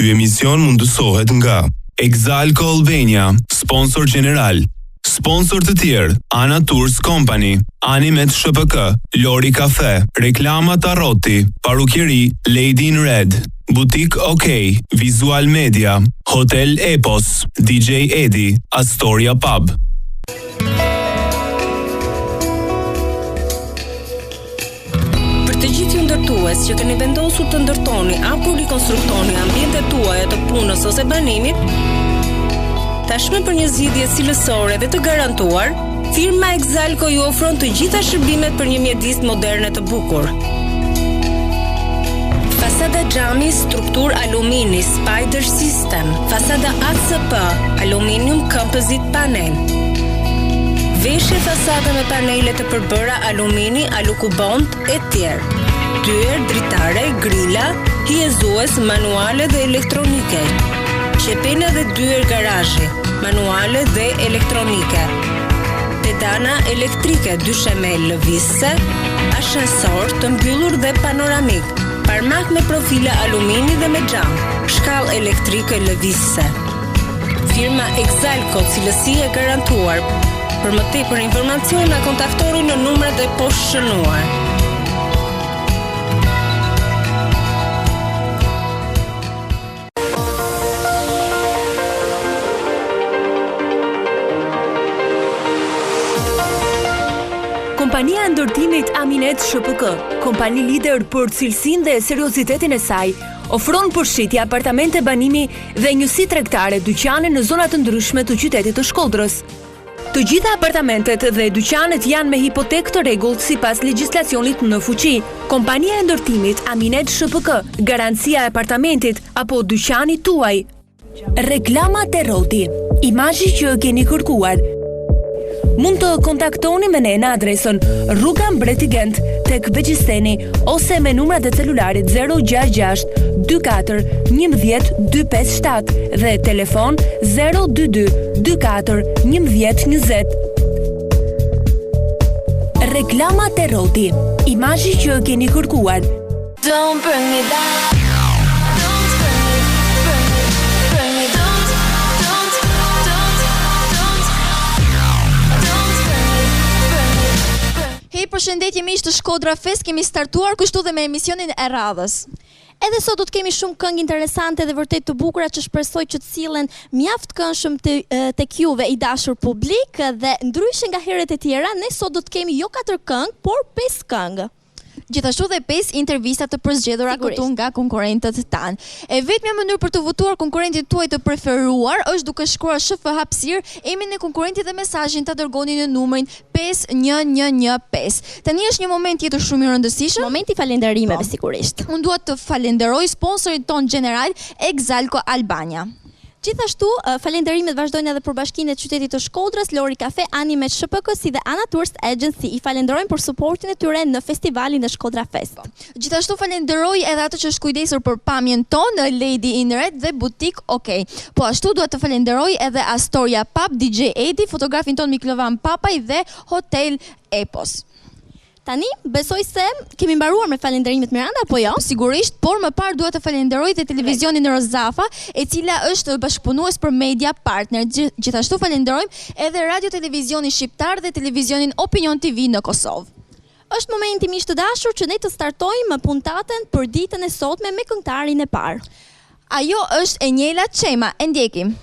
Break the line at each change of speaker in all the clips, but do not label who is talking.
Ky emision mundësohet nga Exalco Albania, sponsor general. Sponsor të tjerë: Ana Tours Company, Animet SHPK, Lori Cafe, Reklama Tarroti, Parukeri Lady in Red, Butik OK, Visual Media, Hotel Epos, DJ Edi, Astoria Pub.
Të gjithë ju ndërtues që keni vendosur të ndërtoni apo rikonstruktoni ambientet tuaja të punës ose banimit, tashmë për një zgjidhje cilësore dhe të garantuar, firma Exalco ju ofron të gjitha shërbimet për një mjedis moderne të bukur. Fasada xhami struktur alumini Spider System, fasada ACP Aluminium Composite Panel. Veshje fasada me panele të përbëra alumini, alukubond e tjerë. Dyer dritare, grila, hiezues manuale dhe elektronike. Qepena dhe dyer garazhi, manuale dhe elektronike. Pedana elektrike dyshemel lëvizse, ascensor të mbyllur dhe panoramik. Parmak me profile alumini dhe me xham, shkallë elektrike lëvizse. Firma Exalco, cilësi e garantuar. Për më tepër informacion na kontaktoni në numrat e poshtë shënuar.
Kompania e ndërtimit Aminet SHPK, kompani lider për cilësinë dhe seriozitetin e saj, ofron përshitje apartamente banimi dhe njësi tregtare dyqane në zona të ndryshme të qytetit të Shkodrës. Të gjitha apartamentet dhe dyqanet janë me hipotekë të rregullt sipas legjislacionit në fuqi. Kompania e ndërtimit Aminet SHPK, garancia e apartamentit apo dyqanit tuaj. Reklama Tarroti, imazhi që keni kërkuar. Mund të kontaktoni me ne në adresën Rruga Mbreti Gent tek Beqisteni ose me numrat e celularit 066 24 11 257 dhe telefon 022 24 11 20. Reklama Tarroti, imazhi që keni kërkuar.
Don't bring me down.
Përshëndetje miq të Shkodra Fest, kemi startuar kështu dhe me emisionin e radhës. Edhe sot do të kemi shumë këngë interesante dhe vërtet të bukura që shpresoj që të sillen mjaft këndshëm tek juve i dashur publik dhe ndryshe nga herët e tjera, ne sot do të kemi jo 4 këngë, por 5 këngë. Gjithashtu dhe 5 intervista të përzgjedhura këtu nga konkurrentët tanë. E vetmja mënyrë për të votuar konkurrentin tuaj të preferuar është duke shkruar SHF hapësir, emrin e konkurrentit dhe mesazhin ta dërgoni në numrin 5115. Tani është një moment tjetër shumë i rëndësishëm, momenti falënderimeve sigurisht. Unë dua të falenderoj sponsorin ton general Exalco Albania. Gjithashtu, falenderimet vazhdojnë edhe për Bashkinë e Qytetit të Shkodrës, Lori Cafe, Animet SHPK si dhe Ana Tours Agency. I falenderojmë për suportin e tyre në festivalin e Shkodra Fest. Gjithashtu falenderoj edhe atë që është kujdesur për pamjen tonë, Lady in Red dhe Butik OK. Po ashtu duhet të falenderoj edhe Astoria Pub, DJ Edi, fotografin ton Miklovan Papaj dhe Hotel Epos. Tani, besoj se kemi mbaruar me falenderimet Miranda, apo jo? Sigurisht, por më parë duhet të falenderoj dhe televizionin Rozafa, e cila është bashkëpunues për Media Partner. Gjithashtu falenderojmë edhe Radio Televizionin Shqiptar dhe Televizionin Opinion TV në Kosovë. Është momenti miq të dashur që ne të startojmë puntatën për ditën e sotme me këngëtarin e parë. Ajo është Enjela Çema, e ndjekim.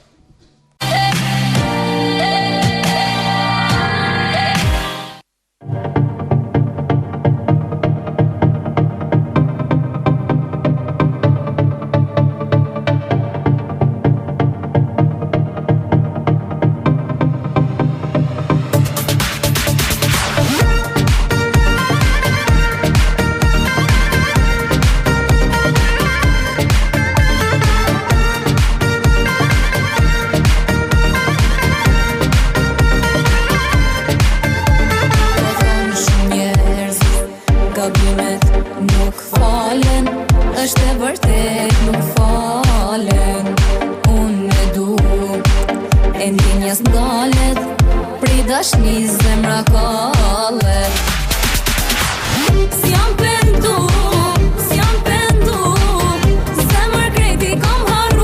Zemër krejti kom harru.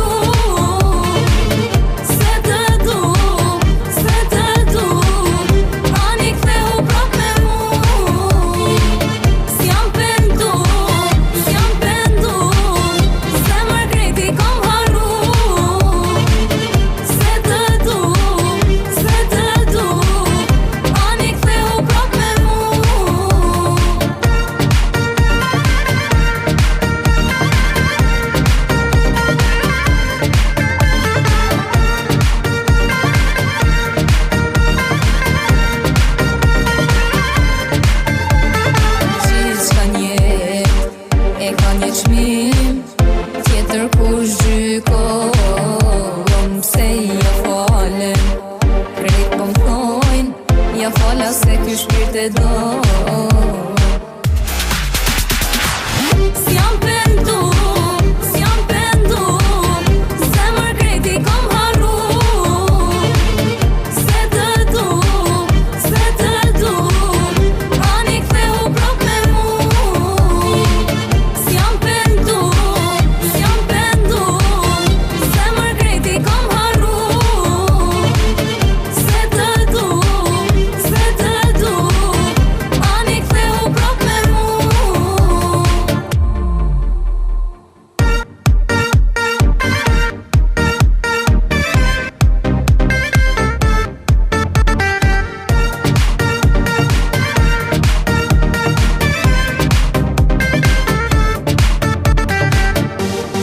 gjykon pse ja falem. Krejt po m'thojnë, ja fala se ky shpirt e do. S'jam pendu, zemër krejti kom harru. Se të du, ani ktheu prap me mu. S'jam pendu, zemër krejti kom harru. Se të du, ani ktheu prap me mu.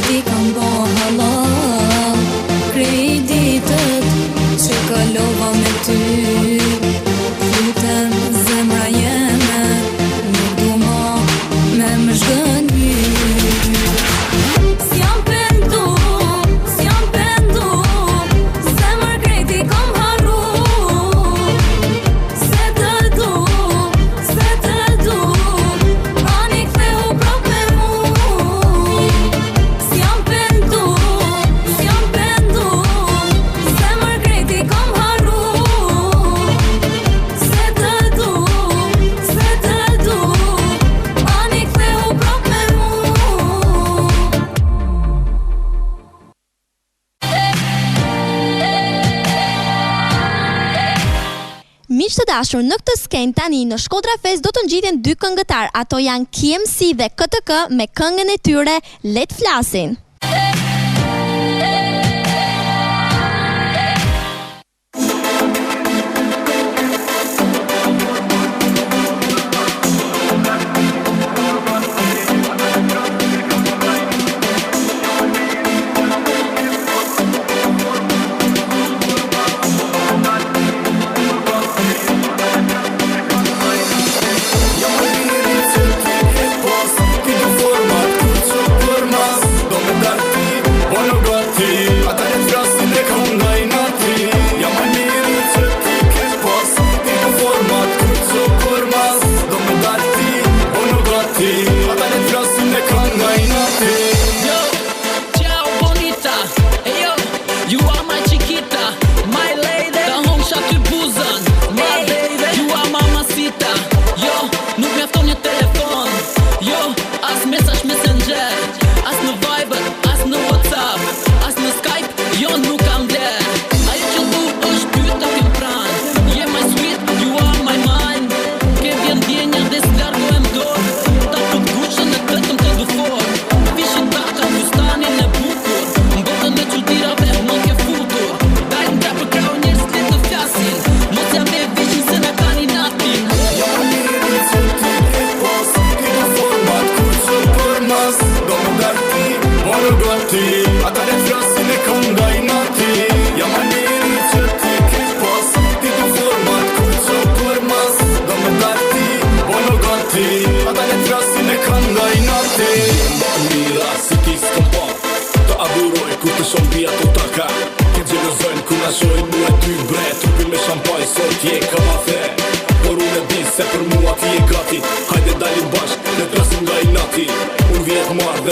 Ti kam bo halal krejt ditët që kalova me ty. Lutem zemra jeme, nuk du ma me më zhgënjy. S'jam pendu, zemër krejti kom harru. Se të du, ani ktheu prap me mu. S'jam pendu, zemër krejti kom harru. Se të du, ani ktheu prap me mu.
Miq të dashur, në këtë skenë tani në Shkodra Fest do të ngjiten dy këngëtar. Ato janë KMC dhe KTK me këngën e tyre Le të flasin.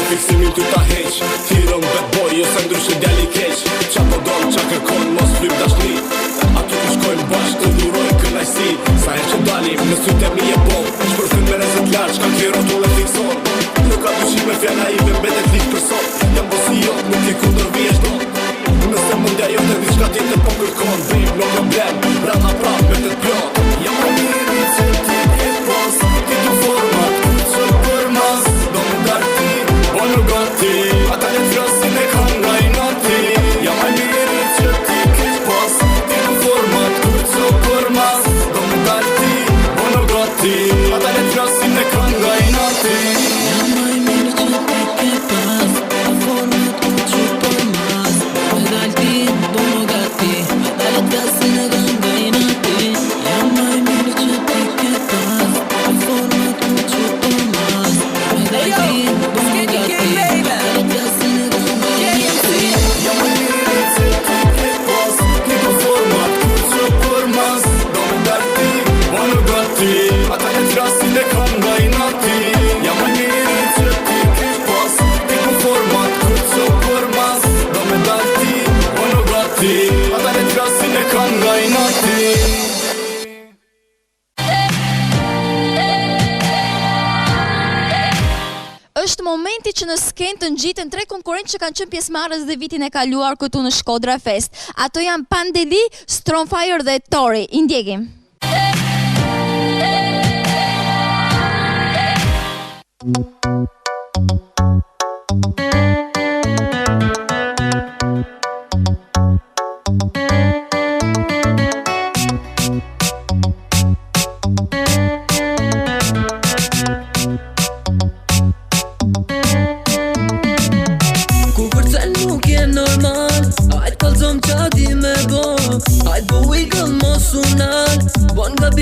Fiksimin ty ta heq Tirëm bad boy, ose ndryshe djali keq Qa po donë, qa kërkon, mos flim dashni Ato ku shkojnë bashk, të dhurojnë kënajsi Sa her që dalim, në sytë e mi e bom Shpërthyn me rezet larq, kanë kje rotull e fikson Nuk ka dyshime fjana i me mbetet lik për sot Jam bosi jot, nuk je kundër vijesh do Nëse mundja jote diçka tjetër po kërkon Bim, no problem, rana prap, me të t'pjot Jam po mirë që ti e pos Ti du format, që për mas Do më darti, po nuk gati Ata le t'frasin e kam nga i nati
momenti që në skenë të ngjiten 3 konkurrentë që kanë qenë pjesëmarrës dhe vitin e kaluar këtu në Shkodra Fest. Ato janë Pandeli, Stronfire dhe Tori. I ndjekim.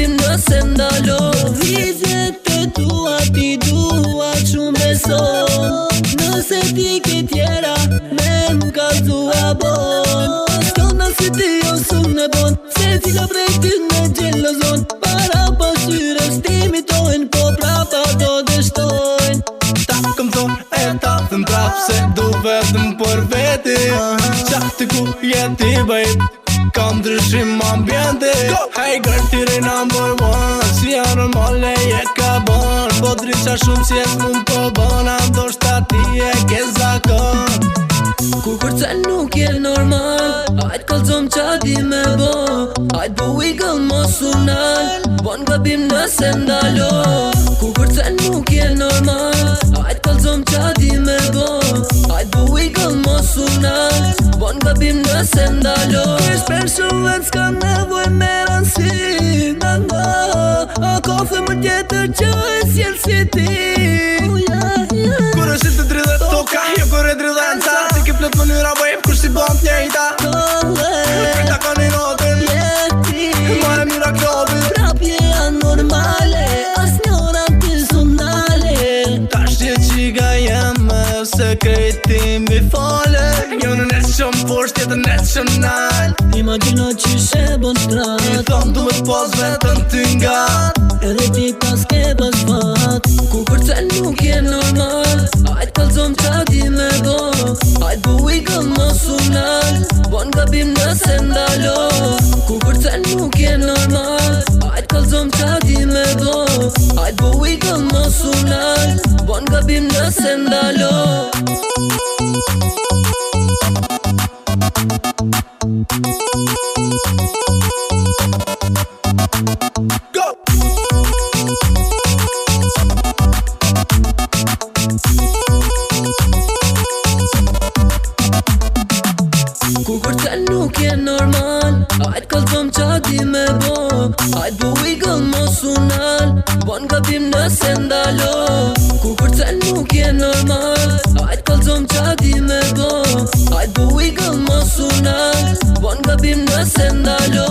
Nëse ndalo vizet të tua ti dua shumë beson. Nëse ti ke tjera me m'ka tua bon. S'kona si ti o sum në bon, se cila prej ty në gjelozon. Para pasyrës ti mitojnë, po prapa do dështojnë. Ta këm thonë e ta thëm prap se du vetëm për veti. Qati ku jeti bëjt kam ndryshim ambiente. Hey girl, tiri number one, si ja normale je ka bon. Po drisha shumë si es mund po bon, ndoshta ti e ke zakon. Kur kërce nuk je normal, ajt kalzom qa di me bo. Ajt bo wiggle mos unal, bon gabim nëse ndalo. Kur kërce nuk je normal, ajt kalzom qa di me bo. Ajt bo wiggle mos unal, bon gabim nëse ndalo. Special and s'ka nevoj me ransi. A kofe më tjetër që e s'jel si ti. Kur është të dridhet toka, jo kur e dridhen sa. Si ki plët mënyra bëjmë kur si bom t'njejta. Këta ka një notën ma e mira klobit. Prapje janë normale, as njona të sundale. Ta shtje qiga jeme, se krejti mbi fale. Jo në nesë shumë poshtë, jetë nesë shumë nalë. Imagina që shebon strat, i thonë du me t'pos vetën ty ngat. Edhe ti pas ke pas fat. Ku kërce nuk je normal, ajt kalzom qa di me bo. Ajt bu wiggle mos unal, bon gabim nëse ndalo. Ku kërce nuk je normal, ajt kalzom qa di me bo. Ajt bu wiggle mos unal, bon gabim nëse ndalo. Ku kërce nuk je normal, ajt kalzom qa di me bo. Ajt bu wiggle mos unal, bon gabim nëse ndalo. Ku kërce nuk je normal, ajt kalzom qa di me bo. Ajt bu wiggle mos unal, bon gabim nëse ndalo.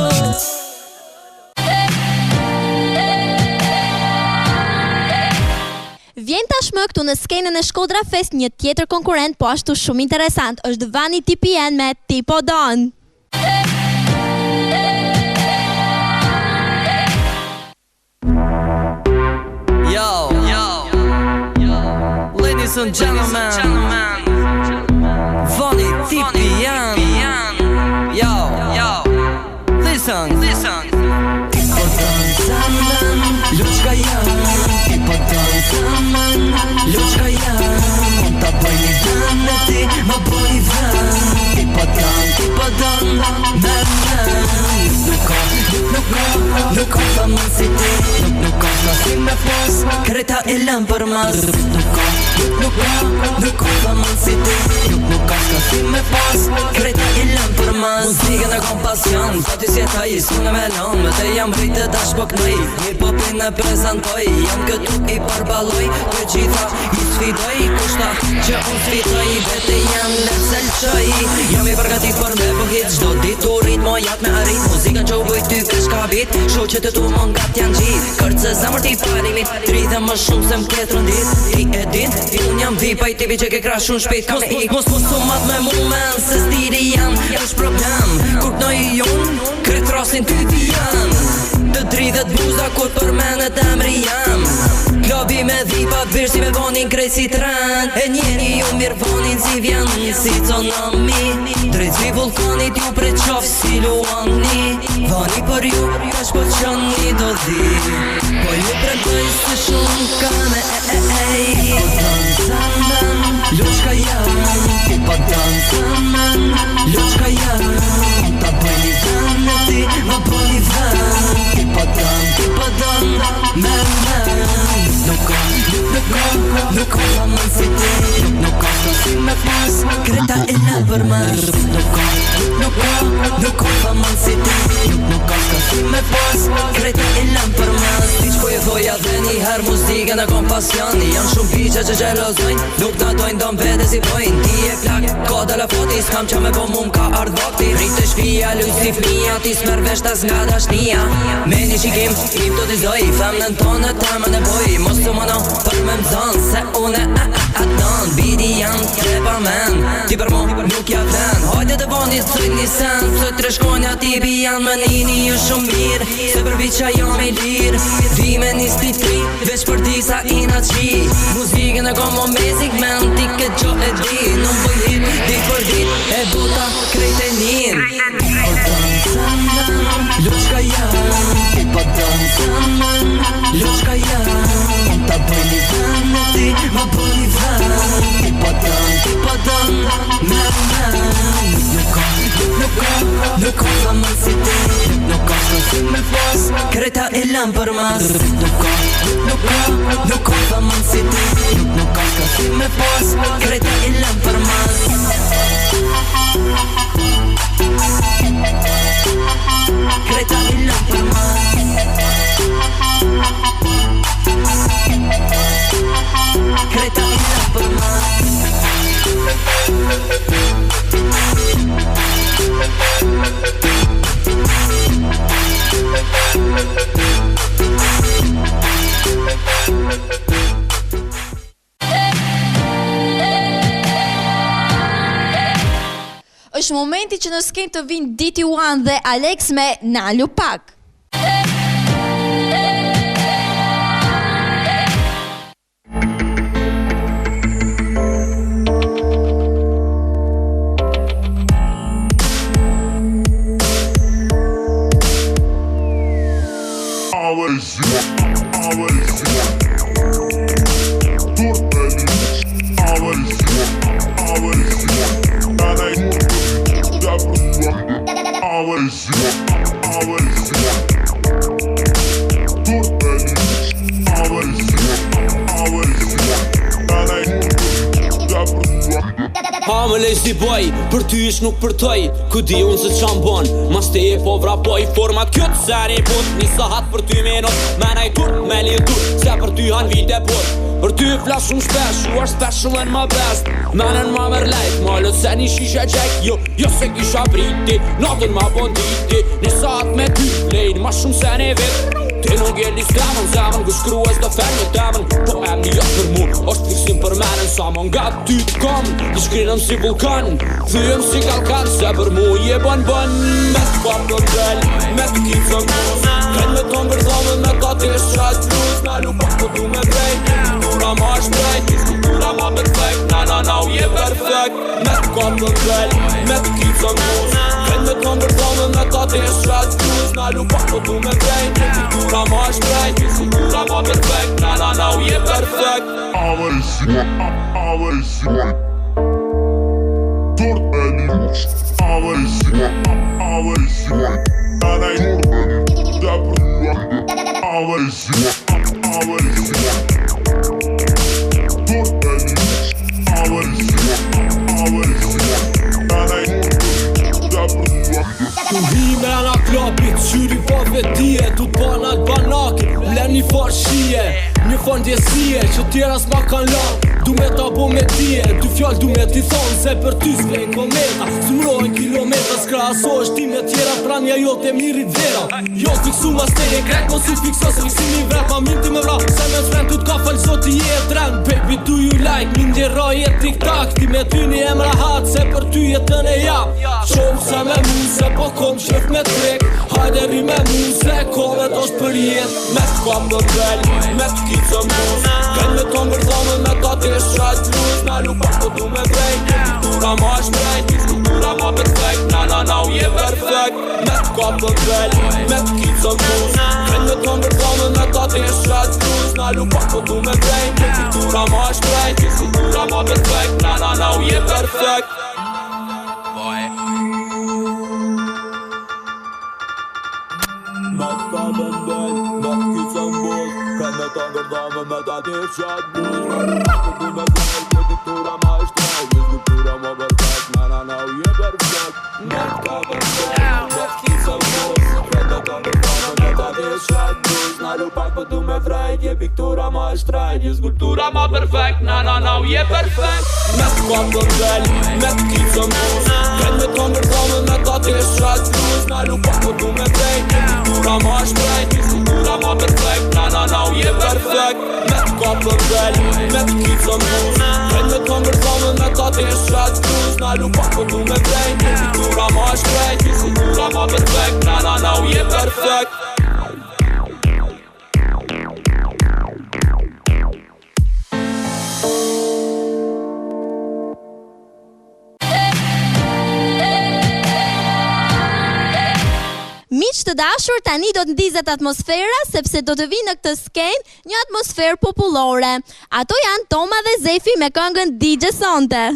Vjen tashmë këtu në skenën e Shkodra Fest një tjetër konkurrent, po ashtu shumë interesant, është Vani TPN me Ti po don.
Yo, ladies and gentlemen, Vani TPN. Yo, listen. Luçka jam, ti po don zaman. Luçka jam, mund ta bëj një vend me ti, më bëj vend. Ti po don, nuk ka zaman si ti. Nuk ka si me pos, kreta e lëm për mas. Nuk ka zaman si ti. Nuk ka si me pos, kreta e lëm për mas. Muzikën e kom pasion, sa ty si e taj, s'unë me lon. Me te jam rritë dash po knoj, hip hopin e prezentoj. Jam këtu i përbaloj, të gjitha i sfidoj. Kushta që unë sfidoj, vete jam lesel qoj. Jam i përgatit për me pëhit, gjdo dit u rrit, mo jak me arrit. Muzikën që u bëjt ty kësh ka bit, sho që të tu mon gat janë gjit. Kërtë se zemër ti falimit, rrithe më shumë se m'ketë rëndit. Ti e din, unë jam vipa i tipi që ke krash unë shpejt ka me ik. Mos sumat me mumen, se stili jam, është problem. Kur t'noj unë, kretë rasin ty ti jam. Të dridhet bluza kur për menet emri jam. Klobi me dhipa t'birë si me vonin krejt si tren. E njeri ju mirë vonin si vjen si tsunami. Drejt zi vulkanit ju pre qof si luani. Vani për ju tash po qëni do dhi. Po ju pre bëj se shumë kame. Po të në Loçka jam, ti pa dancën men. Loçka jam, ta bëj një vend me ti, ma bëj një vend. Ti pa dan, men. Nuk ka man si ti, nuk ka si me pas, kreta e lën për mas. Nuk ka man si ti, nuk ka si me pas, kreta e lën për mas. Ti që po e thoja dhe një her muzike në kompasion. Janë shumë piqe që gjelozojnë, nuk të dojnë dom vete si pojnë. Ti e plak, ka telefoti, s'kam që me po mum ka ardh vakti. Rrit të shpia, luj si fmija, ti s'mer veshtas nga dashnia. Me një shikim, im të t'i zoj, femnën tonë temën e boj. Mos të mëno për me m'zon, se une don. Bidi janë trepa men, ti për mo nuk ja vlen. Hajde të bondit sojt një sen, sojt të shkonja ti bi janë më nini ju shumë mirë. Se për viqa jam e lirë, vi me një stitri, veç për disa ina qi. Muzikën e kom mo mezik men, ti këtë gjo e di. Nuk bëj hit, dit për dit, e buta krejt e nin. Loçka jam, ti pa dancën men. Loçka jam, ta bëj një vend me ti, ma bëj një vend. Ti pa dan, men. Nuk ka man si ti, nuk ka si me pas, kreta e lën për mas. Nuk ka man si ti, nuk ka si me pas, kreta e lën për mas. Kreta e lën për mas. Kreta e lën për mas.
Është momenti që në skenë të vinë DT1 dhe Alex me Nalu Pak.
Më lej si boj, për ty ish nuk për toj. Ku di unë se qam bon, mas te e po vrapoj. Format këtë seri put, një sahat për ty minut. Menaj tur, me li tur, se për ty han vite put. Për ty flas shumë shpesh, you are special and my best. Menen ma mërlejt, ma lët se një shishe gjek. Jo se kisha briti, natën ma bonditi. Një sahat me ty, lejnë ma shumë se një vit. Ti nuk je listemën zemën, ku shkrues të ferë një temën. Po em një jatë për mu, është fiksim për menen. Sa më nga ty t'kom, t'i shkrinëm si vulkan. Thyëm si kalkan, se për mu je bën. Me t'kap në del, me t'kip në mus. Kren me t'on bërdhome, me ta t'i shqat plus. Nalu Pak po du me drejt, kultura ma shprejt. Kultura ma perfekt, na u je perfekt. Me t'kap në del, me t'kip në mus. Kren me t'on bërdhome, me ta t'i shqat plus. Nalu Pak po du me drejt, kultura ma shprejt. Kultura ma perfekt, na u je perfekt. Himra na klopit, qyri po vetije. Tu t'bana t'banakit, mlen një farë shije. Një farë ndjesie, që tjera s'ma kan la. Du me ta bo me tije, dy fjall du me t'i thonë. Se për ty s'vlejnë kometa, s'mrojnë kilometra. S'krahasohesh ti me tjera, pranja jote mirit vera. Jo fiksu mas teje krek, mos u fikso se fiksimi vret. Ma min ti me vra, se me t'fren tu t'ka falj zoti je trend. Baby do you like, min djera je tik-tak. Ti me ty një emra hat, se për ty jetën e jap. Qomë se me mu, se po kom qef me trek. Hajde ri me mu, se kove t'osht për jet. Me t'kam në del, me t'kip të mus. Kren me t'on bërdhome, me ta t'i shqat plus. Nalu Pak po du me drejt, kultura ma shprejt. Kultura ma perfekt, na u je perfekt. Me t'kam ka përbel Me t'kicën buz Kren me të mbërdhome me ta t'eshat buz Na lupak po du me vrejn Je kultura ma shprejn Je kultura ma perfekt Na u je perfekt Me t'ka bëndel Me t'kicën buz Kren me të mbërdhome me ta t'eshat buz Na lupak po du me vrejn Je kultura ma shprejn Je kultura ma perfekt Na u je perfekt Me t'ka bëndel Me t'kicën buz Kren me të mbërdhome me ta t'eshat buz Na lupak po du me vrejn Je kultura ma shprejn Je kultura ma perfekt Na u je perfekt Me t'ka bëndel Me t'kicën buz Kren me të mbërdhome me ta t'eshat buz Na lupak po du me vrejn Je kultura ma shprejn Je kultura ma perfekt Na u je perfekt Me t'ka bëndel Me t'kicën buz Kren me të mbërdhome me ta t'eshat buz Na lupak po du me vrejn Je kultura ma shprejn Je kultura ma perfekt Na u je perfekt
Miq të dashur, tani do të ndizet atmosfera sepse do të vinë në këtë skenë një atmosferë popullore. Ato janë Toma dhe Zefi me këngën DJ Sonte.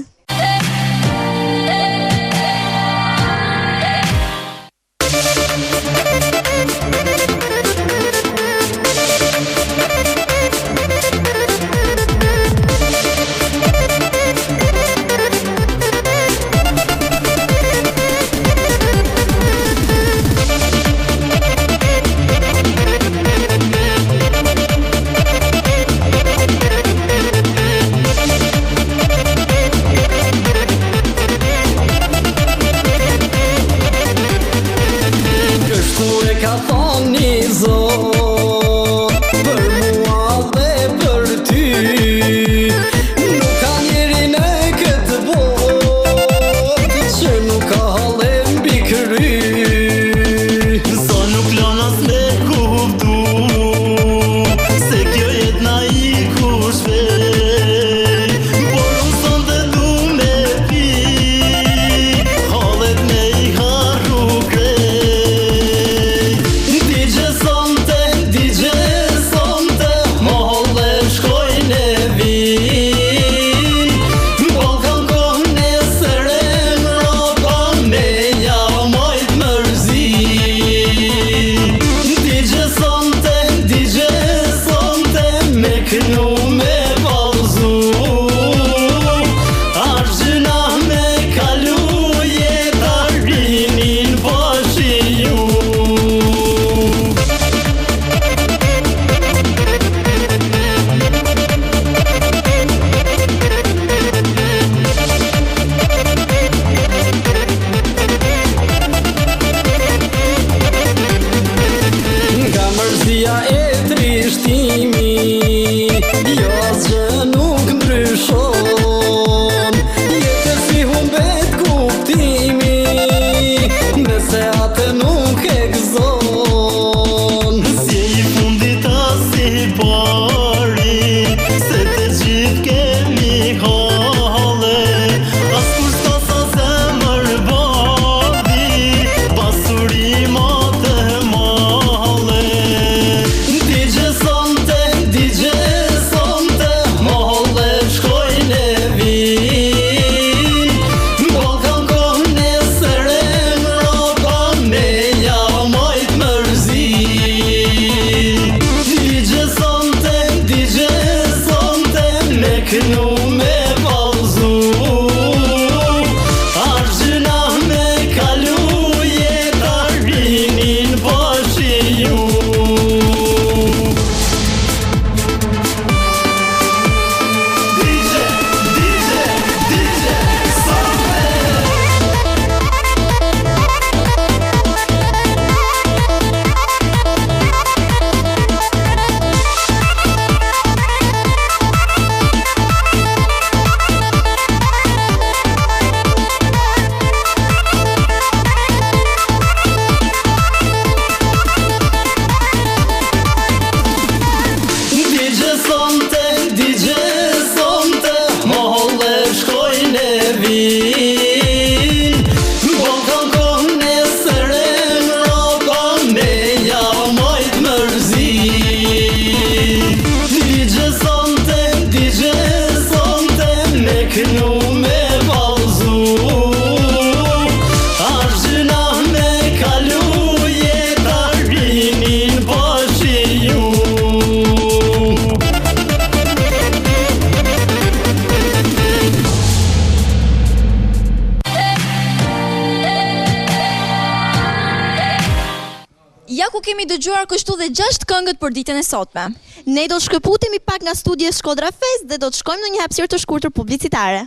Ja ku kemi dëgjuar kështu dhe 6 këngët për ditën e sotme. Ne do të shkëputemi pak nga studia Shkodra Fest dhe do të shkojmë në një hapësirë të shkurtër publicitare.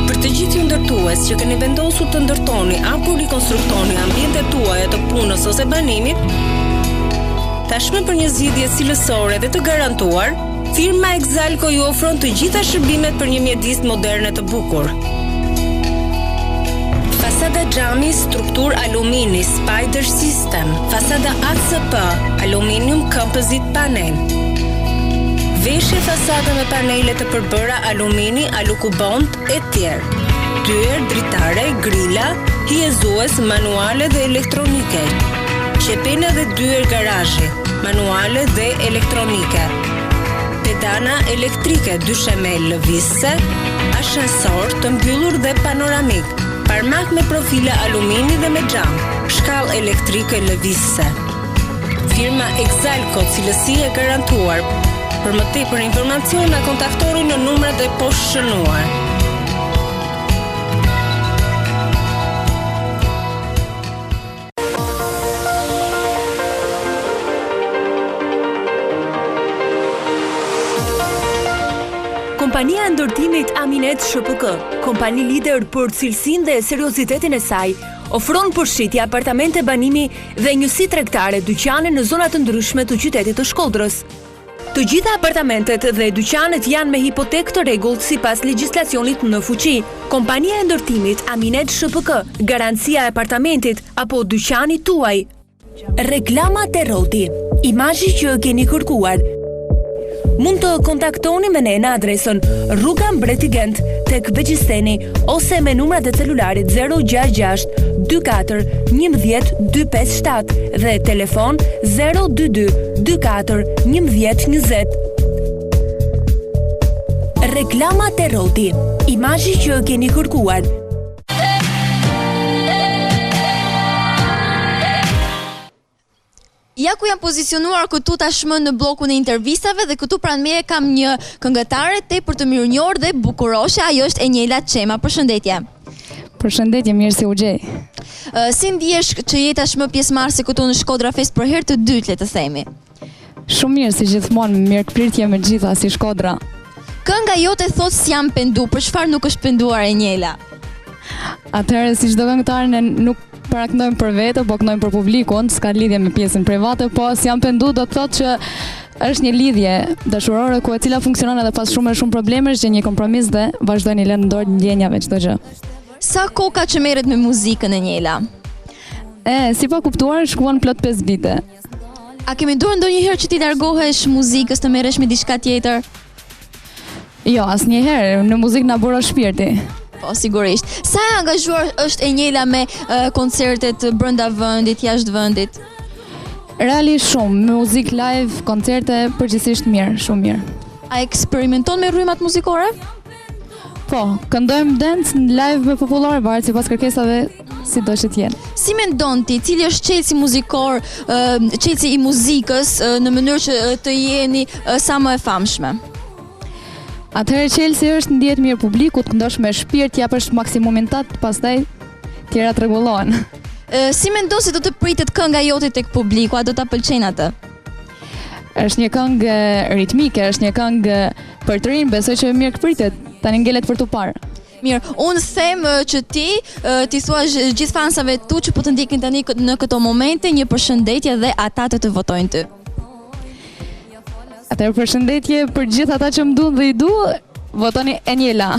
Për të gjithë ju ndërtues që keni vendosur të ndërtoni apo rikonstruktoni ambientet tuaja të punës ose banimit, tashmë për një zgjidhje cilësore dhe të garantuar, firma Exalco ju ofron të gjitha shërbimet për një mjedis moderne të bukur. Fasada xhami struktur alumini Spider System, fasada ACP Aluminium Composite Panel. Veshje fasada me panele të përbëra alumini, alukubond e tjerë. Dyer dritare, grila, hiezues manuale dhe elektronike. Qepena dhe dyer garazhi, manuale dhe elektronike. Pedana elektrike dyshemel lëvizse, ashensor të mbyllur dhe panoramik, parmak me profile alumini dhe me xham, shkallë elektrike lëvizse. Firma Exalco, cilësi e garantuar. Për më tepër informacion na kontaktoni në numrat e poshtë shënuar.
Kompania e ndërtimit Aminet SHPK, kompani lider për cilësinë dhe seriozitetin e saj, ofron përshitje apartamente banimi dhe njësi tregtare dyqane në zona të ndryshme të qytetit të Shkodrës. Të gjitha apartamentet dhe dyqanet janë me hipotekë të rregullt sipas legjislacionit në fuqi. Kompania e ndërtimit Aminet SHPK, garancia e apartamentit apo dyqanit tuaj. Reklama te rroti, imazhi që keni kërkuar. Mund të kontaktoni me ne në adresën Rruga Mbreti Gent tek Vegjisteni ose me numrat e celularit 066 24 11 257 dhe telefon 022 24 11 20. Reklama te rroti, imazhi që keni kërkuar.
Ja ku jam pozicionuar këtu tashmë në blokun e intervistave dhe këtu pranë meje kam një këngëtare tepër të mirënjohur dhe bukuroshe, ajo është Enjela Çema. Përshëndetje.
Përshëndetje, mirë si u gjej.
Si ndihesh që je tashmë pjesëmarrëse këtu në Shkodra Fest për herë të dytë, le të themi?
Shumë mirë, si gjithmonë, mirëpritje me gjitha si Shkodra.
Kënga jote thotë s'jam pendu, për çfarë nuk është penduar Enjela?
Atëherë si çdo këngëtar nuk para këndojmë për vete, po këndojmë për publikun, s'ka lidhje me pjesën private, po si jam pendu do të thotë që është një lidhje dashurore ku e cila funksionon edhe pas shumë probleme, është një kompromis dhe vazhdojnë i lënë dorë ndjenjave çdo gjë.
Sa kohë ka që merret me muzikën Enjela?
Si pa kuptuar, shkuan plot 5 vite.
A ke menduar ndonjëherë që ti largohesh muzikës të merresh me diçka tjetër?
Jo, asnjëherë, në muzikë na buro shpirti.
Po, sigurisht. Sa e angazhuar është Enjela me koncertet brenda vendit, jashtë vendit?
Realisht shumë, muzikë live, koncerte përgjithsisht mirë, shumë mirë.
A eksperimenton me rrymat muzikore?
Po, këndojmë dance në live me popullore, varet sipas kërkesave si do që t'jenë.
Si mendon ti, cili është çelësi muzikor, çelësi i muzikës në mënyrë që të jeni sa më e famshme?
Atëherë Chelsea është ndihet mirë publikut, këndosh me shpirt, japësh maksimumin tat, pastaj tjera rregullohen.
Si mendon se do të pritet kënga jote tek publiku, a do ta pëlqejnë atë?
Është një këngë ritmike, është një këngë për të rinë, besoj që mirë pritet, tani ngelet për tu parë.
Mirë, unë them që ti thua gjithë fansave tu që po të ndjekin tani në këto momente një përshëndetje dhe ata të votojnë ty.
Atëherë përshëndetje për gjithë ata që më duan dhe i du, votoni Enjela.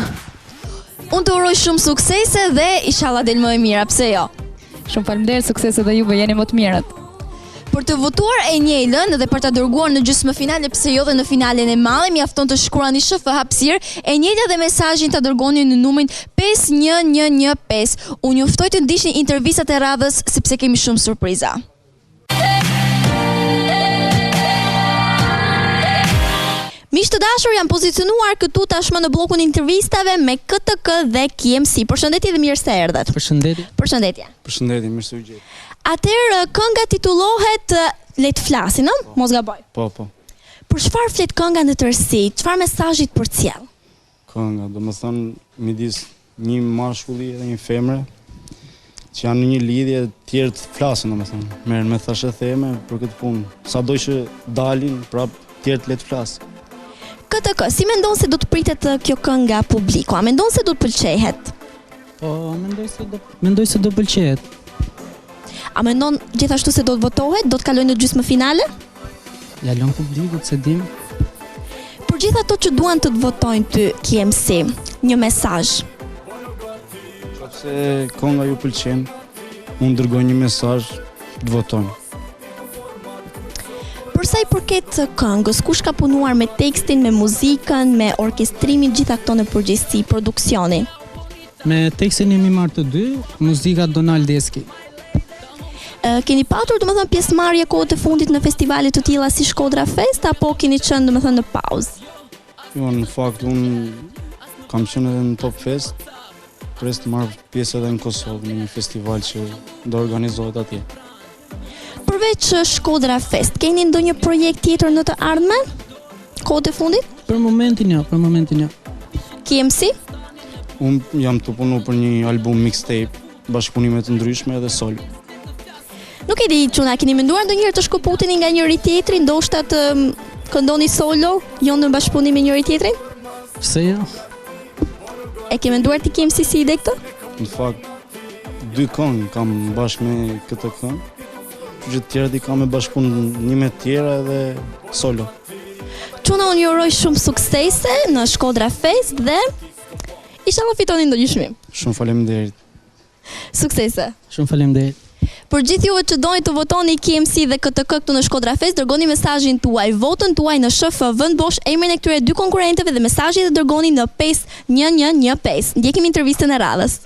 Unë të uroj shumë suksese dhe inshallah del më e mira, pse jo?
Shumë faleminderit, suksese dhe juve, jeni më të mirët.
Për të votuar Enjelën dhe për ta dërguar në gjysmëfinale, pse jo dhe në finalen e madhe, mjafton të shkruani SHF hapësirë Enjela dhe mesazhin ta dërgoni në numrin 5115. Unë juftoj të ndiqni intervistat e radhës sepse kemi shumë surpriza. Miq të dashur, jam pozicionuar këtu tashmë në blokun e intervistave me KTK dhe KMC. Përshëndetje dhe mirë se erdhët.
Përshëndetje.
Përshëndetje.
Përshëndetje, mirë se u gjej.
Atëherë kënga titullohet Le të flasin, ëh? Mos gaboj.
Po.
Për çfarë flet kënga në tërësi? Çfarë mesazhi të përcjell?
Kënga, domethënë midis një mashkulli dhe një femre që janë në një lidhje, tjerë të flasin, domethënë. Merren me thashë theme për këtë punë. Sado që dalin, prap tjerë të le të flasin.
KTK, si mendon se do të pritet kjo këngë nga publiku? A mendon se do të pëlqehet?
Po, mendoj se do pëlqehet.
A mendon gjithashtu se do të votohet? Do të kalojë në gjysmë finale?
Ja lën publikut se dim.
Për gjithë ato që duan të votojnë ty, KMC, një mesazh.
Nëse kënga ju pëlqen, unë dërgoj një mesazh të votojnë.
Për sa i përket këngës, kush ka punuar me tekstin, me muzikën, me orkestrimin, gjitha këto në përgjithësi, produksioni?
Me tekstin jemi marrë të dy, muzika Donald Deski.
Keni patur domethënë pjesëmarrje kohët e fundit në festivale të tilla si Shkodra Fest apo keni qenë domethënë në pauzë?
Jo, në fakt unë kam qenë edhe në Top Fest, pres të marr pjesë edhe në Kosovë në një festival që do organizohet atje.
Përveç Shkodra Fest, keni ndonjë projekt tjetër në të ardhmen? Kohët e fundit?
Për momentin jo.
KMC?
Unë jam të punu për një album mixtape, bashkëpunime të ndryshme edhe solo.
Nuk e di çuna, keni menduar ndonjëherë të shkëputeni nga njëri tjetri, ndoshta të këndoni solo, jo në bashkëpunim me njëri tjetrin?
Pse jo?
E ke menduar ti KMC si ide këtë?
Në fakt, 2 këngë kam bashkë me këtë këngë, që të tjerët i kam me bashkëpunë një me tjera edhe solo.
Çuna, unë ju uroj shumë suksese në Shkodra Fest dhe inshallah fitoni ndonjë çmim.
Shumë faleminderit.
Suksese.
Shumë faleminderit.
Për gjithë juve që doni të votoni KMC dhe KTK këtu në Shkodra Fest, dërgoni mesazhin tuaj, votën tuaj në SHF vend bosh emrin e këtyre dy konkurrentëve dhe mesazhin e dërgoni në 5115. Ndjekim intervistën e radhës.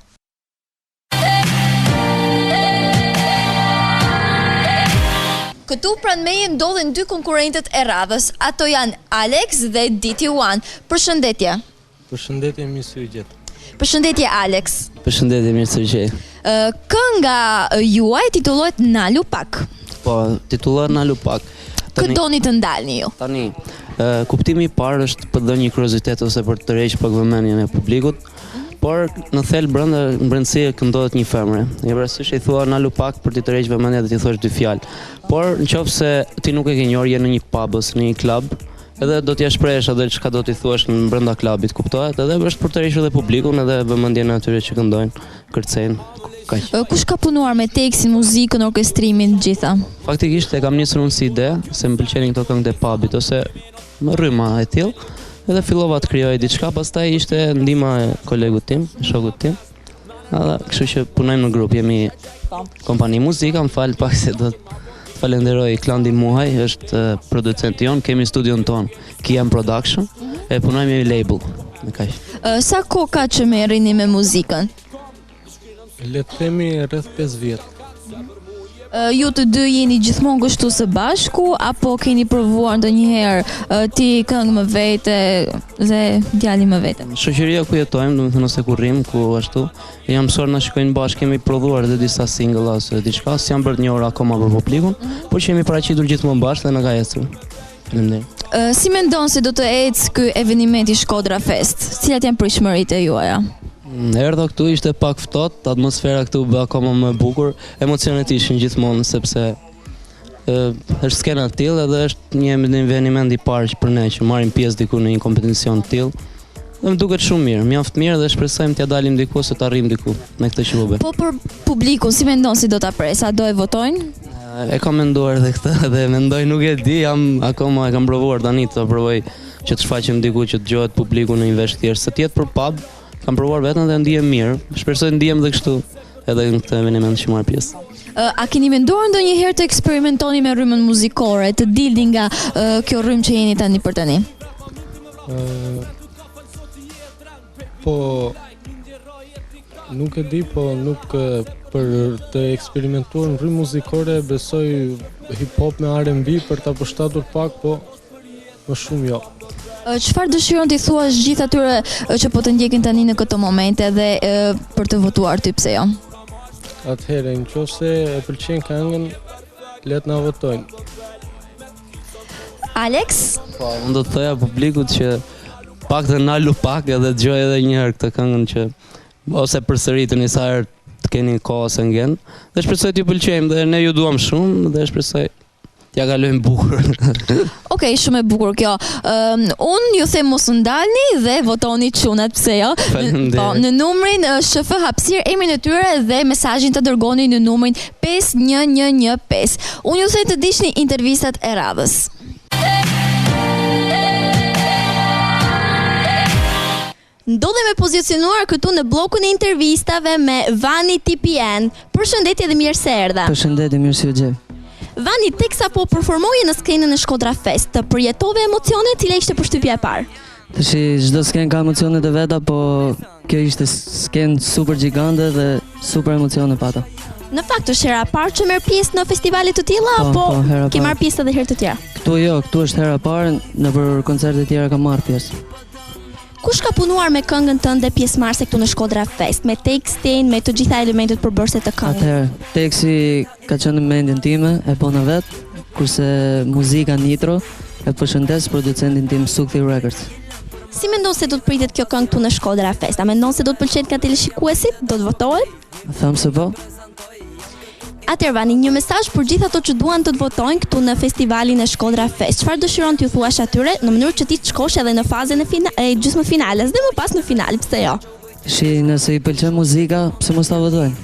Këtu pranë meje ndodhen dy konkurrentët e radhës. Ato janë Alex dhe DT1. Përshëndetje.
Përshëndetje, mirë se u gjet.
Përshëndetje Alex.
Përshëndetje, mirë se u gjet.
Kënga juaj titullohet Nalu Pak.
Po, titullohet Nalu Pak.
Këtë doni të ndalni ju?
Tani, kuptimi i parë është për dhënë një kuriozitet ose për të rreqë pak vëmendjen e publikut, por në thelb brenda brendësi këndohet një femre. E parasysh i thua Nalu Pak për të rreqë vëmendjen dhe ti thosh dy fjalë. Por nëse ti nuk e ke njohur, je në një pub ose në një klub, edhe do t'ja shpresh edhe çka do t'i thuash në brenda klubit, kuptohet? Edhe është për të rrequr edhe publikun edhe vëmendjen e atyre që këndojnë, kërcejnë.
Kush ka punuar me tekstin, muzikën, orkestrimin, gjitha?
Faktikisht e kam nisur unë si ide, se më pëlqenin këto këngët e pubit ose më rryma e tillë, edhe fillova të krijoj diçka, pastaj ishte ndihma e kolegut tim, shokut tim. Edhe kështu që punojmë në grup, jemi kompani muzika, më fal pak se do të falenderoj Klandi Muhaj, është producenti jon, kemi studion ton, KM Production, e punojmë me label, me kaq.
Sa kohë ka që merreni me muzikën?
Le të themi rreth 5 vjet.
Ju të dy jeni gjithmonë kështu së bashku apo keni provuar ndonjëherë ti këngë më vete dhe djali më vete?
Shoqëria ku jetojmë, domethënë ose ku rrim, ku ashtu, jam mësuar na shikojnë bashkë, kemi prodhuar edhe disa single ose diçka, s'jam bërë një orë akoma për publikun, por që jemi paraqitur gjithmonë bashkë dhe na ka ecur. Faleminderit.
Si mendon se do të ecë ky evenimenti Shkodra Fest? Cilat janë pritshmëritë e juaja?
Erdha këtu, ishte pak ftohtë, atmosfera këtu bë akoma më e bukur, emocionet ishin gjithmonë sepse është skena e tillë edhe është një eveniment i parë për ne që marrim pjesë diku në një kompeticion të tillë. Dhe më duket shumë mirë, mjaft mirë dhe shpresojmë t'ja dalim diku ose të arrijmë diku me këtë që bëbe.
Po për publikun, si mendon si do ta pres? A do e votojnë?
E kam menduar edhe këtë dhe mendoj nuk e di, akoma e kam provuar tani të provoj që të shfaqem diku që dëgjohet publiku në një vesh thjesht, se të jetë për pub. Kam provuar vetëm dhe ndihem mirë. Shpresoj ndihem dhe kështu edhe në këtë eveniment që marr pjesë.
A keni menduar ndonjëherë të eksperimentoni me rrymën muzikore, të dilni nga kjo rrymë që jeni tani për tani?
Po nuk e di, po nuk për të eksperimentuar në rrymë muzikore besoj hip hop me R&B për ta përshtatur pak, po më shumë jo.
Çfarë dëshiron t'i thuash gjithë atyre që po të ndjekin tani në këtë moment edhe për të votuar ty, pse jo?
Atëherë, nëse e pëlqen këngën, le të na votojnë.
Alex?
Po, unë do të thoja publikut që pak të nalu pak edhe dëgjoj edhe një herë këtë këngën që ose përsëriteni sa herë të keni kohë ose ngjen. Dhe shpresoj t'ju pëlqejmë dhe ne ju duam shumë dhe shpresoj t'ja kalojmë bukur.
Okej, shumë e bukur kjo. Unë ju them mos u ndalni dhe votoni çunat, pse jo? Po, në numrin SHF Hapësirë, emrin e tyre dhe mesazhin të dërgoni në numrin 5115. Unë ju them të diqni intervistat e radhës. Ndodhemi pozicionuar këtu në bllokun e intervistave me Vani TPN. Përshëndetje dhe mirë se erdha.
Përshëndetje, mirë se u gjej.
Vani, teksa po performoje në skenën e Shkodra Fest, të përjetove emocione, cila ishte përshtypja e parë?
Tash çdo skenë ka emocionet e veta, po kjo ishte skenë super gjigande dhe super emocione pata.
Në fakt është hera e parë që merr pjesë në festivale të tilla apo ke marrë pjesë edhe herë të tjera?
Këtu është hera e parë, nëpër koncerte të tjera kam marrë pjesë.
Kush ka punuar me këngën tënde pjesëmarrëse këtu në Shkodra Fest, me tekstin, me të gjitha elementet përbërëse të këngës?
Atëherë, teksti ka qenë në mendjen time, e bona vet, kurse muzika Nitro e përshëndes producentin tim Sukthi Records.
Si mendon se do të pritet kjo këngë këtu në Shkodra Fest? A mendon se do të pëlqejë nga teleshikuesit? Do të votohet?
Them se po.
Atëherë Vani, një mesazh për gjithë ato që duan të votojnë këtu në festivalin e Shkodra Fest. Çfarë dëshiron t'ju thuash atyre në mënyrë që ti të shkosh edhe në fazën e gjysmëfinales dhe më pas në final, pse jo?
Nëse i pëlqen muzika, pse mos ta votojnë?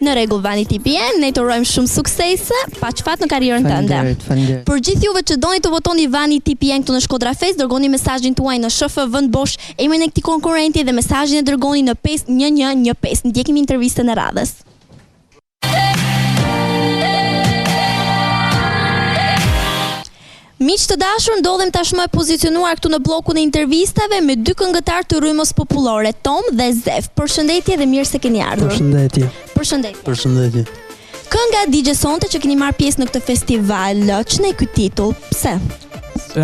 Në rregull Vani TPN, ne të urojmë shumë suksese, pa çfat në karrierën tënde.
Faleminderit.
Për gjithë juve që doni të votoni Vani TPN këtu në Shkodra Fest, dërgoni mesazhin tuaj në SHF Vend Bosh, emrin e këtij konkurrenti dhe mesazhin e dërgoni në 5115. Ndjekim intervistën e radhës. Miq të dashur, ndodhem tashmë pozicionuar këtu në bllokun e intervistave me dy këngëtar të rrymës popullore, Tom dhe Zef. Përshëndetje dhe mirë se keni ardhur.
Përshëndetje.
Përshëndetje.
Përshëndetje.
Kënga DJ Sonte që keni marrë pjesë në këtë festival, ç'ne ky titull? Pse?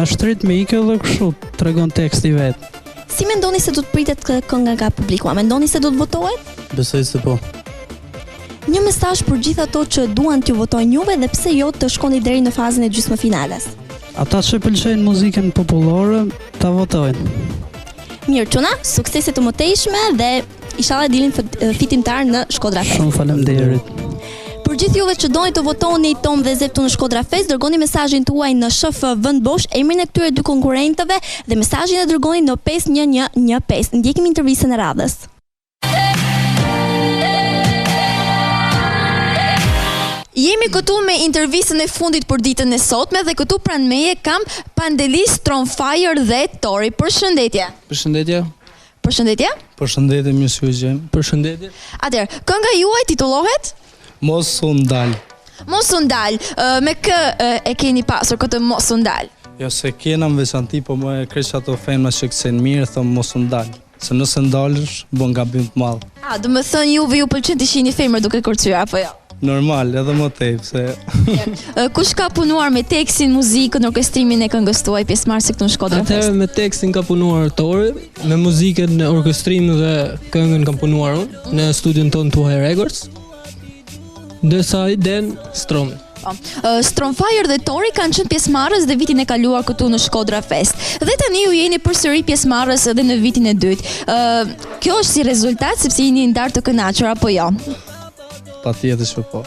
Është ritmike dhe kështu, tregon teksti vet.
Si mendoni se do të pritet kënga nga publiku? A mendoni se do të votohet?
Besoj se po.
Një mesazh për gjithë ato që duan t'ju votojnë juve dhe pse jo të shkoni deri në fazën e gjysmëfinales.
Ata që pëlqejnë muzikën popullore, ta votojnë.
Mirë çuna, suksese të mëtejshme dhe inshallah dilin fitimtar në Shkodra Fest.
Shumë faleminderit.
Për gjithë juve që doni të votoni Tom dhe Zef në Shkodra Fest, dërgoni mesazhin tuaj në SHF Vend Bosh, emrin e këtyre dy konkurrentëve dhe mesazhin e dërgoni në 5115. Ndjekim intervistën e radhës. Jemi këtu me intervistën e fundit për ditën e sotme dhe këtu pranë meje kam Pandelis, Stormfire dhe Tori. Përshëndetje.
Përshëndetje.
Përshëndetje.
Përshëndetje, mirë se u gjejmë. Përshëndetje.
Atëherë, kënga juaj titullohet
Mos u ndal.
Mos u ndal. Me kë e keni pasur këtë mos u ndal?
Jo se kena në veçanti, po më e kreq ato femra që kësen mirë, thon mos u ndal. Se nëse ndalësh, bën gabim të madh.
A, do të thënë juve ju pëlqen të shihni femër duke kërcyer apo jo?
Normal, edhe më tej, pse.
Kush ka punuar me tekstin, muzikën, orkestrimin e këngës tuaj pjesëmarrëse këtu në Shkodra Fest?
Atëherë me tekstin ka punuar Tori, me muzikën, orkestrimin dhe këngën kam punuar unë në studion tonë Tuaj Records. Ndërsa i Den Strom.
Stormfire dhe Tori kanë qenë pjesëmarrës dhe vitin e kaluar këtu në Shkodra Fest. Dhe tani ju jeni përsëri pjesëmarrës edhe në vitin e dytë. Kjo është si rezultat sepse jeni ndarë të kënaqur apo jo?
Patjetër që po.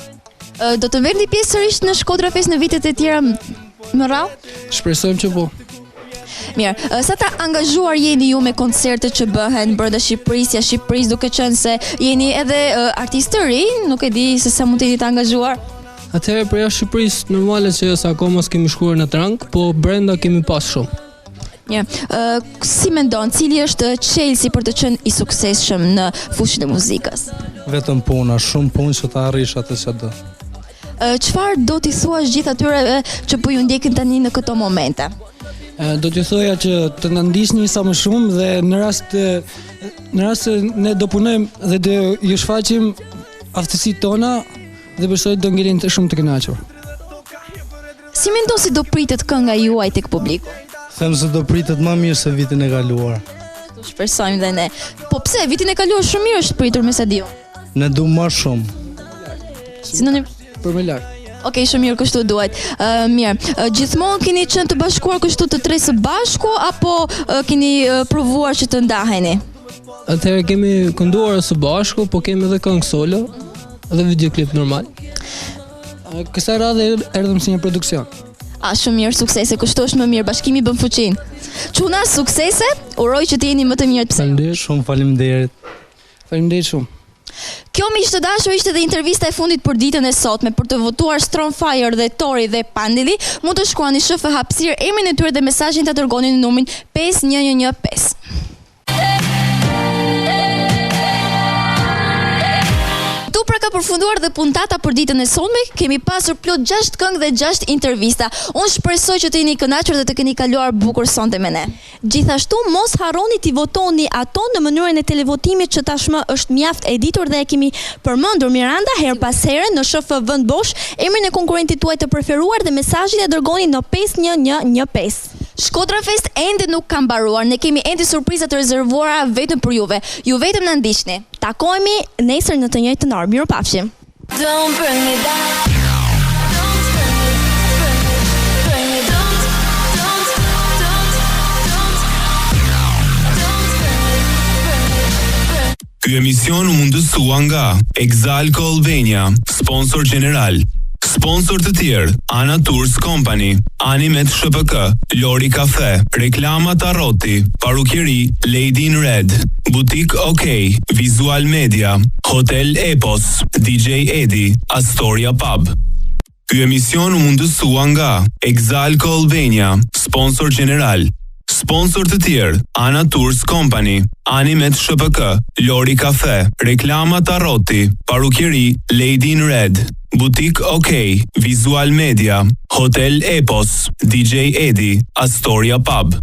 Do të merrni pjesë sërish në Shkodra Fest në vitet e tjera më radhë?
Shpresojmë që po.
Mirë, sa ta angazhuar jeni ju me koncertet që bëhen brenda Shqipërisë, jashtë Shqipërisë, duke qenë se jeni edhe artistë të rinj, nuk e di se sa mund të jeni të angazhuar.
Atëherë për jashtë Shqipërisë normale që sa akoma s'kemi shkuar në trang, po brenda kemi pas shumë.
Mirë, si mendon, cili është çelësi për të qenë i suksesshëm në fushën e muzikës?
Vetëm puna, shumë punë që ta arrish atë që do.
Çfarë do t'i thuash gjithë atyre që po ju ndjekin tani në këto momente?
Do t'ju thoja që të na ndiqni sa më shumë dhe në rast se ne do punojmë dhe do ju shfaqim aftësitë tona dhe besoj do ngelin shumë të kënaqur.
Si mendon se do pritet kënga juaj tek publiku?
Them se do pritet më mirë se vitin e kaluar.
Do shpresojmë dhe ne. Po pse vitin e kaluar shumë mirë është pritur me sa diu?
Ne duam më shumë.
Sinonim
për më lart.
Okej, shumë mirë, kështu duhet. Mirë, gjithmonë keni qenë të bashkuar kështu të tre së bashku apo keni provuar që të ndaheni?
Atëherë kemi kënduar së bashku, po kemi edhe këngë solo dhe videoklip normal. Kësaj radhe erdhëm si një produksion.
Shumë mirë, suksese, kështu është më mirë, bashkimi bën fuqinë. Çuna, suksese, uroj që të jeni më të mirë të
Faleminderit shumë, faleminderit.
Faleminderit shumë.
Kjo miq të dashur ishte dhe intervista e fundit për ditën e sotme. Për të votuar Strongfire dhe Tori dhe Pandeli, mund të shkruani SHF hapësirë, emrin e tyre dhe mesazhin ta dërgoni në numrin 5115. Pra ka përfunduar dhe puntata për ditën e sotme, kemi pasur plot 6 këngë dhe 6 intervista. Unë shpresoj që të jeni kënaqur dhe të keni kaluar bukur sonte me ne. Gjithashtu mos harroni t'i votoni ato në mënyrën e televotimit që tashmë është mjaft e ditur dhe e kemi përmendur Miranda her pas here në SHF vend bosh, emrin e konkurrentit tuaj të preferuar dhe mesazhin e dërgoni në 5115. Shkodra Fest ende nuk ka mbaruar, ne kemi ende surpriza të rezervuara vetëm për juve. Ju vetëm na ndiqni. Takohemi nesër në të njëjtën orë. Mirupafshim. Don't bring me down.
Ky emision u mundësua nga Exalco Albania, sponsor general. Sponsor të tjerë: Ana Tours Company, Animet SHPK, Lori Cafe, Reklama Tarroti, Parukeri Lady in Red, Butik OK, Visual Media, Hotel Epos, DJ Edi, Astoria Pub. Ky emision u mundësua nga Exalco Albania, sponsor general. Sponsor të tjerë: Ana Tours Company, Animet SHPK, Lori Cafe, Reklama Tarroti, Parukeri Lady in Red, Butik OK, Visual Media, Hotel Epos, DJ Edi, Astoria Pub.